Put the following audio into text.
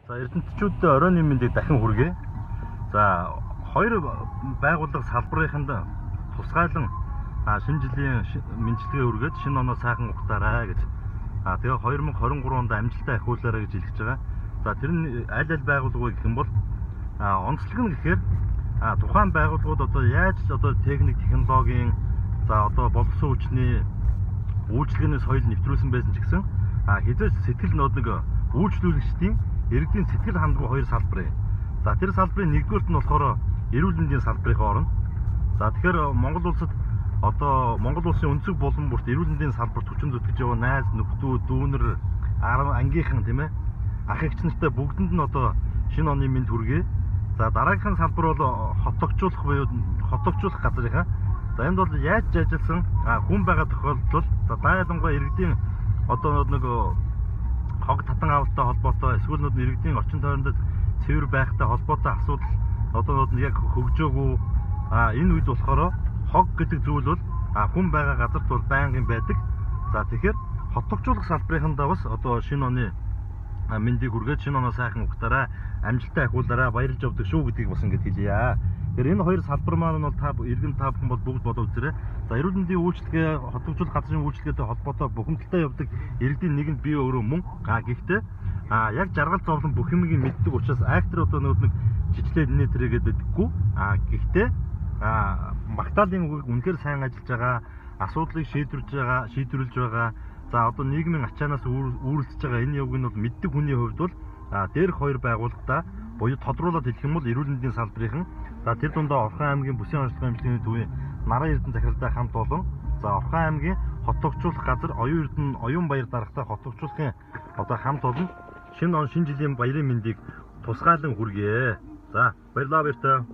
За эрдэмтчүүдтэй оройн мэндийг дахин хүргэе. За хоёр байгууллага салбарынханд тусгайлан шинэ жилийн мэндчилгээ хүргээд шинэ оноо сайхан ухтаарай гэж. Тэгээ 2023 онд амжилттай ахиулаарай гэж хэлж байгаа. За тэр нь аль байгууллагыг гэх юм бол онцлог нь гэхээр тухайн байгууллагууд одоо яаж одоо техник технологийн боловсон хүчний үйлчлэгээний соёл нэвтрүүлсэн байсан ч гэсэн хязгаарч сэтгэл нэг үйлчлүүлэгчдийн иргэдийн сэтгэл хандгуу хоёр салбар. За тэр салбарын нэгдүгээрт нь болохоор эрүүл мэндийн салбарын орно. За тэгэхээр Монгол улсад одоо Монгол улсын өнцөг булан бүрт эрүүл мэндийн салбарт хүчин зүтгэж яваа найз нөхдөө дүүнэр ангийнхан тийм ээ ах эгч нартай бүгдэнд нь одоо шинэ оны мэнд хүргэе. За дараагийнхын салбар бол хотогчуулах буюу хотогчуулах газрынхаа. За энд бол яаж ажилласан хүн байгаа тохиолдолд ялангуяа иргэдийн одоо нэг хог татан авалттай холбоотой эсвэл иргэдийн орчин тойронд цэвэр байхтай холбоотой асуудал одоо яг хөгжөөгүй энэ үед болохоор хог гэдэг зүйл бол хүн байгаа газарт бол байнгын байдаг. За тэгэхээр хотогчуулах салбарынхандаа бас одоо шинэ оны мэндийг хүргээд шинэ оноо сайхан ухтаарай, амжилттай ахиулаарай, баярлж явдаг шүү гэдгийг бас ингэж хэлье. Тэгэхээр энэ хоёр салбар маань бол иргэн та бүхэн бол бүгд бодож үзээрэй. За эрүүл мэндийн үйлчлэгээ, хотогчуулах газрын үйлчлэгээтэй холбоотой бухимдалтай явдаг иргэдийн нэгэнд бие өөрөө мөн. Гэхдээ яг жаргал зовлон бүх юмыг мэддэг учраас актер одоо нэг жижиглээд инээтэрэгээд байдаггүй. Гэхдээ магтаалын үг үнэхээр сайн ажиллаж байгаа, асуудлыг шийдвэрлэж байгаа. За одоо нийгмийн ачаанаас үүрэлцэж байгаа энэ явг нь бол мэддэг хүний хувьд бол дээрх хоёр байгууллагатай буюу тодруулаад хэлэх юм бол эрүүл мэндийн салбарынхан тэр дундаа Орхон аймгийн бүсийн онцлогын эмчилгээний төвийн Наран Эрдэнэ захиралтай хамт болон Орхон аймгийн хотогчуулах газар оюун баяр даргатай хотогчуулахын одоо хамт олон шинэ жилийн баярын мэндийг тусгайлан хүргэе. За баярлалаа баяртай.